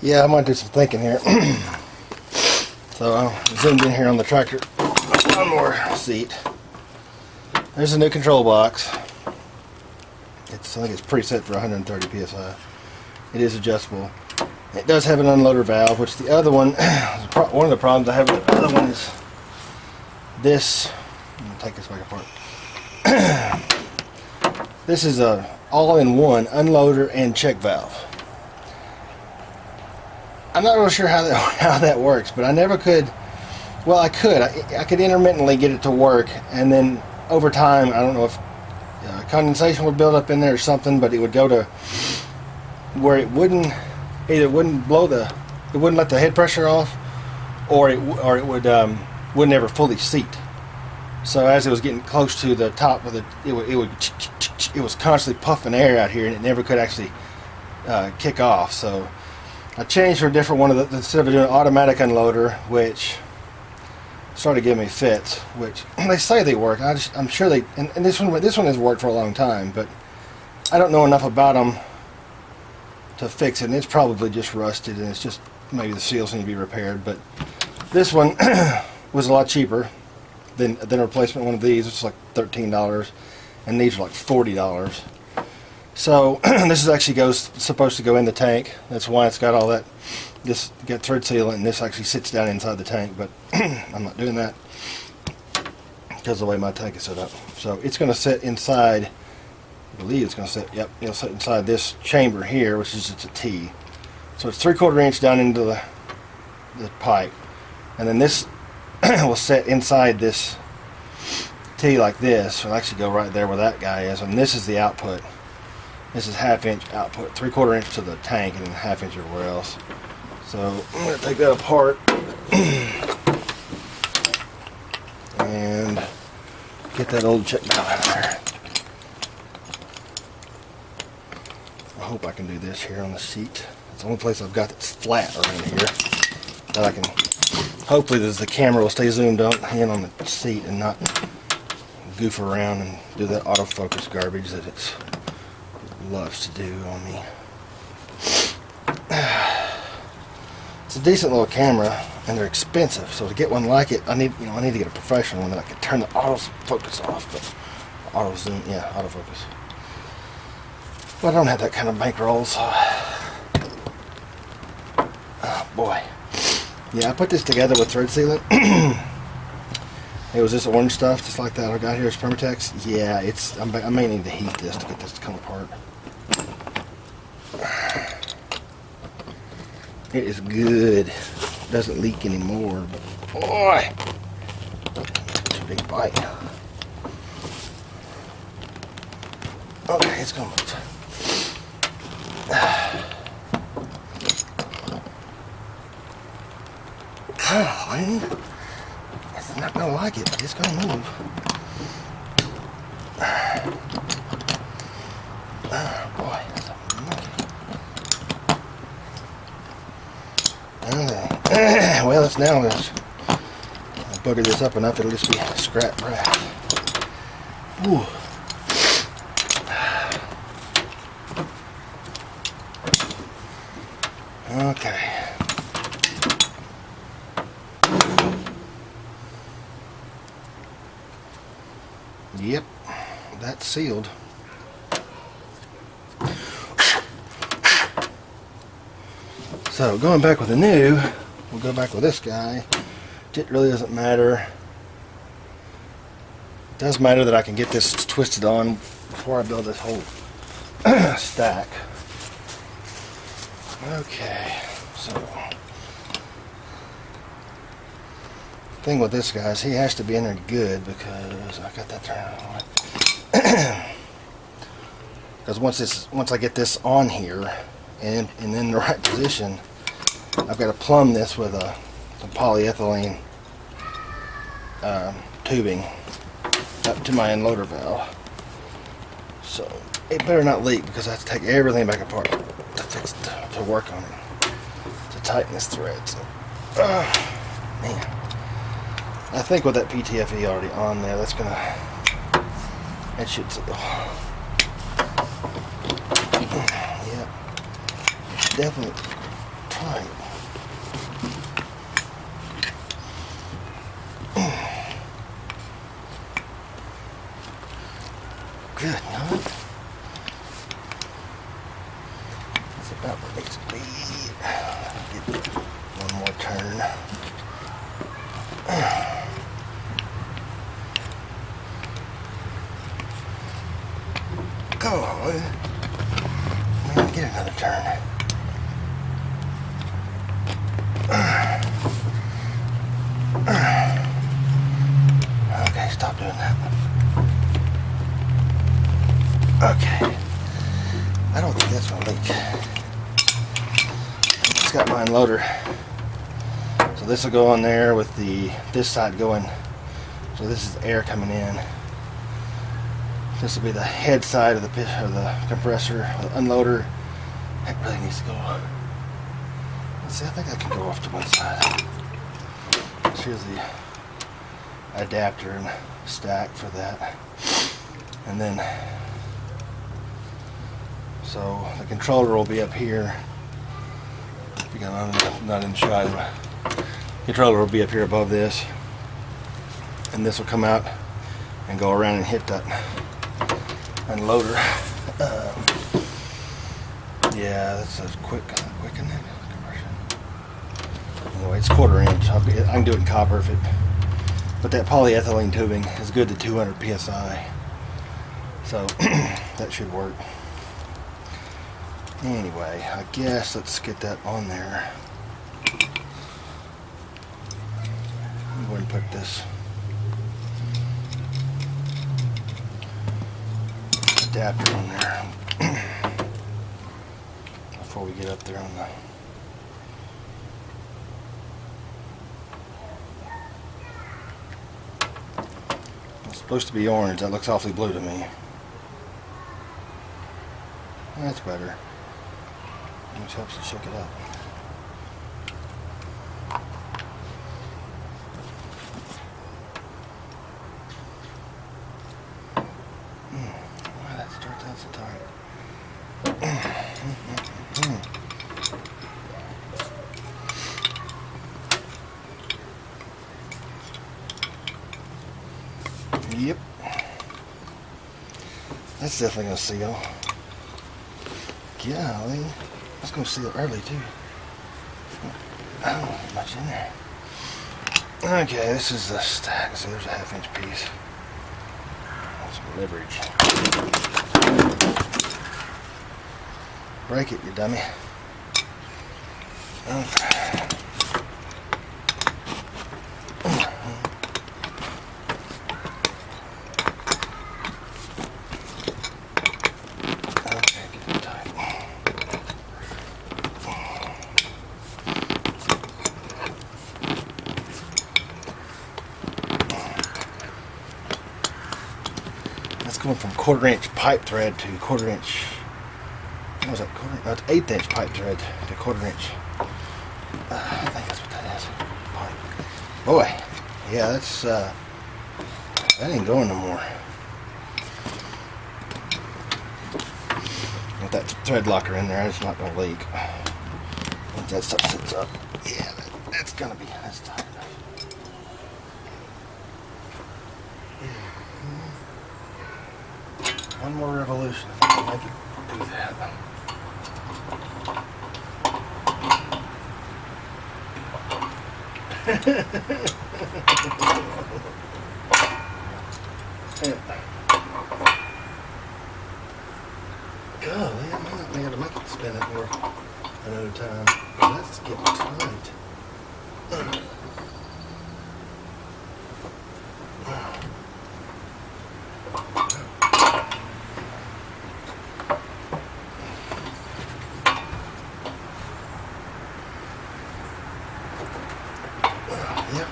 Yeah, I might do some thinking here. So I zoomed in here on the tractor. One more seat. There's a new control box. I think it's preset for 130 psi. It is adjustable. It does have an unloader valve, which the other one, one of the problems I have with the other one is this. Let me take this back apart. This is a all-in-one unloader and check valve. I'm not really sure how that works, but I never could. Well, I could intermittently get it to work, and then over time, I don't know if condensation would build up in there or something, but it would go to where it wouldn't let the head pressure off, or it would never fully seat. So as it was getting close to the top of it was constantly puffing air out here, and it never could actually kick off. So I changed for a different one instead of doing an automatic unloader, which started giving me fits, which they say they work. I'm sure they, and this one has worked for a long time, but I don't know enough about them to fix it, and it's probably just rusted, and it's just maybe the seals need to be repaired. But this one was a lot cheaper than a replacement one of these. It's like $13, and these are like $40. So this is actually supposed to go in the tank. That's why it's got all that. This got thread sealant, and this actually sits down inside the tank, but I'm not doing that because of the way my tank is set up. So it's going to sit inside, I believe it's going to sit, yep, it'll sit inside this chamber here, which is just a T. So it's 3/4 inch down into the pipe, and then this will sit inside this T like this. It'll actually go right there where that guy is, and this is the output. This is 1/2 inch output, 3/4 inch to the tank, and then 1/2 inch everywhere else. So I'm going to take that apart and get that old check valve out of there. I hope I can do this here on the seat. It's the only place I've got that's flat around here that I can. Hopefully the camera will stay zoomed in on the seat and not goof around and do that autofocus garbage that it loves to do on me. It's a decent little camera, and they're expensive. So to get one like it, I need to get a professional one that I can turn the autofocus off, but auto zoom, yeah, autofocus. But I don't have that kind of bankroll, so. Oh boy. Yeah, I put this together with thread sealant. It was this orange stuff, just like that I got here. It's Permatex. Yeah, I may need to heat this to get this to come apart. It is good. Doesn't leak anymore. But boy, it's a big bite. Okay, it's gonna move. Oh, man. It's not gonna like it, but it's gonna move. Oh boy, that's a monkey. Okay. Well, it's now this. I'll bugger this up enough, it'll just be scrap brass. Ooh. Okay. Yep, that's sealed. So going back with the new, we'll go back with this guy. It really doesn't matter. It does matter that I can get this twisted on before I build this whole stack. Okay, so thing with this guy is he has to be in there good, because I got that turned on. Because once I get this on here and in the right position, I've got to plumb this with some polyethylene tubing up to my unloader valve. So it better not leak, because I have to take everything back apart to work on it, to tighten this thread. So, man. I think with that PTFE already on there, that's gonna, it should, yeah, definitely tight. Good night. That's about where it needs to be. Get one more turn. Go on. Get another turn. Okay, stop doing that. Okay. I don't think that's gonna leak. It's got my unloader. So this will go on there with this side going. So this is air coming in. This will be the head side of the compressor, the unloader. That really needs to go. Let's see, I think I can go off to one side. So here's the adapter and stack for that. And then, so the controller will be up here. Because I'm not in the shot. The controller will be up here above this. And this will come out and go around and hit that unloader. Yeah, that's a quick in that conversion. Anyway, it's 1/4 inch. I can do it in copper if it. But that polyethylene tubing is good to 200 psi, so that should work. Anyway, I guess let's get that on there. I'm going to put this adapter on there before we get up there on the. It's supposed to be orange. That looks awfully blue to me. That's better. Which helps to shake it up. Why that starts out so tight. Yep. That's definitely going to seal. Golly. That's going to seal early too. I don't have much in there. Okay, this is the stack. So there's a 1/2 inch piece. Some leverage. Break it, you dummy. Okay. Going from 1/4 inch pipe thread to 1/4 inch. What was that? That's 1/8 inch pipe thread to 1/4 inch. I think that's what that is. Pipe. Boy, yeah, that's that ain't going no more. With that thread locker in there, it's not gonna leak. Once that stuff sits up, yeah, that's tight enough. One more revolution if I can make it do that. Golly, I might not be able to make it spin it more another time. That's getting tight. Yep.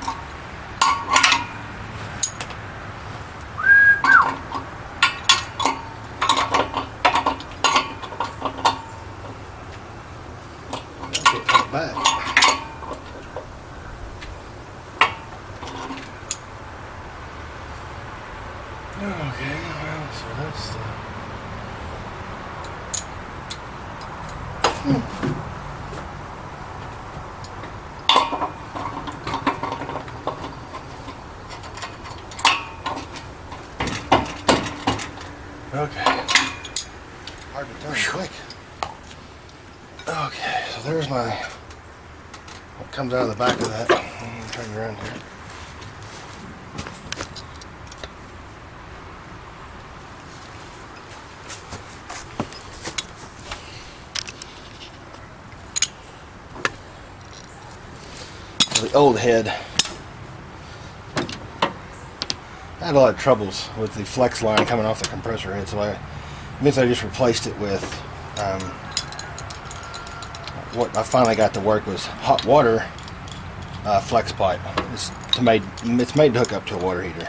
Let's get it back. Okay, well, so that's the... Okay. Hard to turn quick. Okay, so there's what comes out of the back of that. I'm gonna turn around here. The old head. I had a lot of troubles with the flex line coming off the compressor head, so I eventually just replaced it with what I finally got to work was hot water flex pipe. It's made to hook up to a water heater.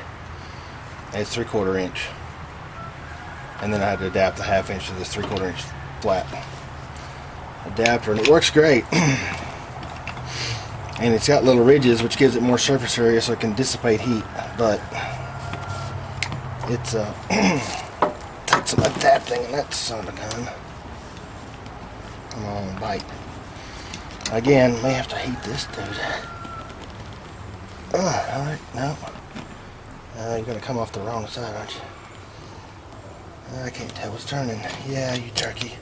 And it's 3/4 inch, and then I had to adapt the 1/2 inch to this 3/4 inch flat adapter, and it works great. And it's got little ridges, which gives it more surface area so it can dissipate heat, but it's takes some adapting, and that's son of a gun. Come on, bite. Again, may have to heat this dude. Alright, no. You're gonna come off the wrong side, aren't you? I can't tell what's turning. Yeah, you turkey.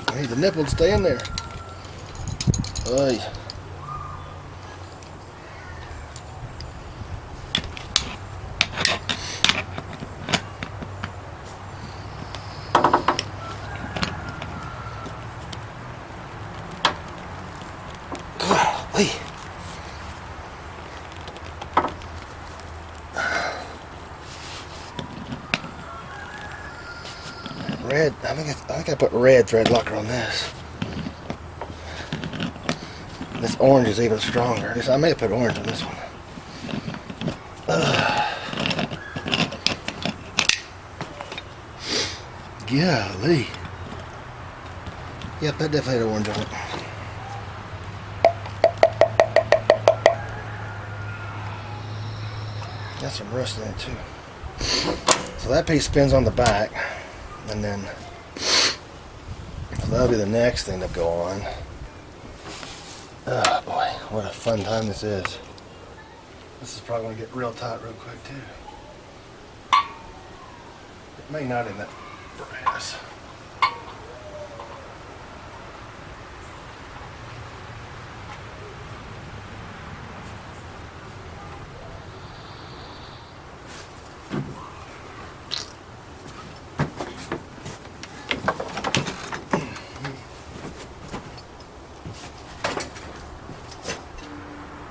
I need the nipple to stay in there. Oy. Golly. Red, I think I put red thread locker on this. This orange is even stronger. I may have put orange on this one. Golly. Yep, that definitely had orange on it. Got some rust in it too. So that piece spins on the back, and then so that'll be the next thing to go on. Oh boy, what a fun time this is. This is probably going to get real tight real quick too. It may not in that brass.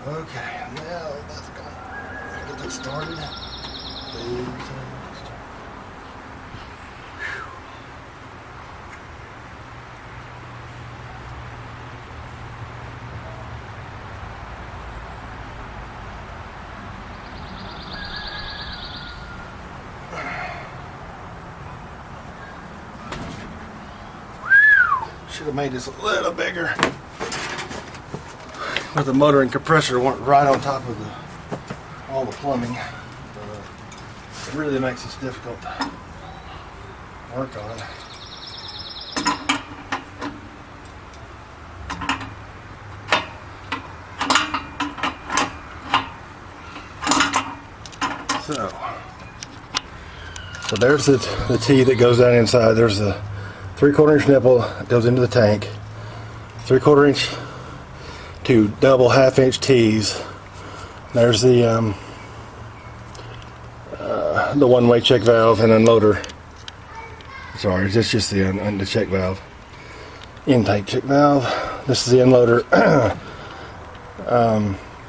Okay, now that's gonna get this started. Should have made this a little bigger. But the motor and compressor weren't right on top of all the plumbing. It really makes this difficult to work on. So there's the T that goes down inside. There's the 3/4 inch nipple that goes into the tank. 3/4 inch to double 1/2 inch T's. There's the one-way check valve and unloader. Sorry, it's just the check valve. Intake check valve. This is the unloader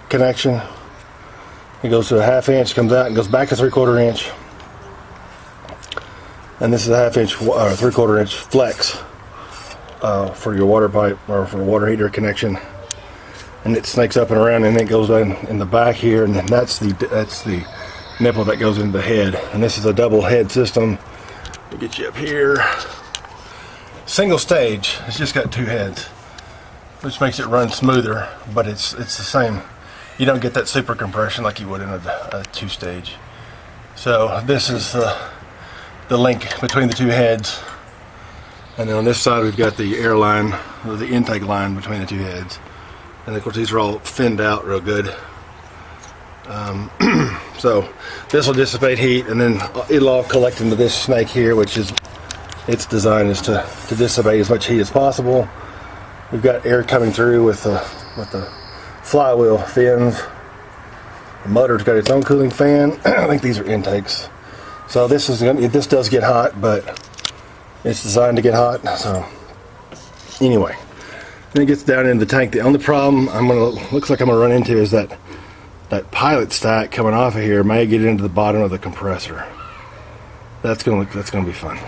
connection. It goes to a 1/2 inch, comes out and goes back to 3/4 inch. And this is a 1/2 inch or 3/4 inch flex for your water pipe or for a water heater connection. And it snakes up and around, and then it goes down in the back here, and that's the nipple that goes into the head. And this is a double head system. We'll get you up here. Single stage. It's just got 2 heads, which makes it run smoother. But it's the same. You don't get that super compression like you would in a 2-stage. So this is the link between the 2 heads. And then on this side we've got the air line, or the intake line between the 2 heads. And of course these are all finned out real good. So this will dissipate heat, and then it'll all collect into this snake here, which is, its design is to dissipate as much heat as possible. We've got air coming through with the flywheel fins. The motor's got its own cooling fan. I think these are intakes. So this does get hot, but it's designed to get hot. So anyway, then it gets down into the tank. The only problem looks like I'm gonna run into is that pilot stack coming off of here may get into the bottom of the compressor. That's gonna be fun.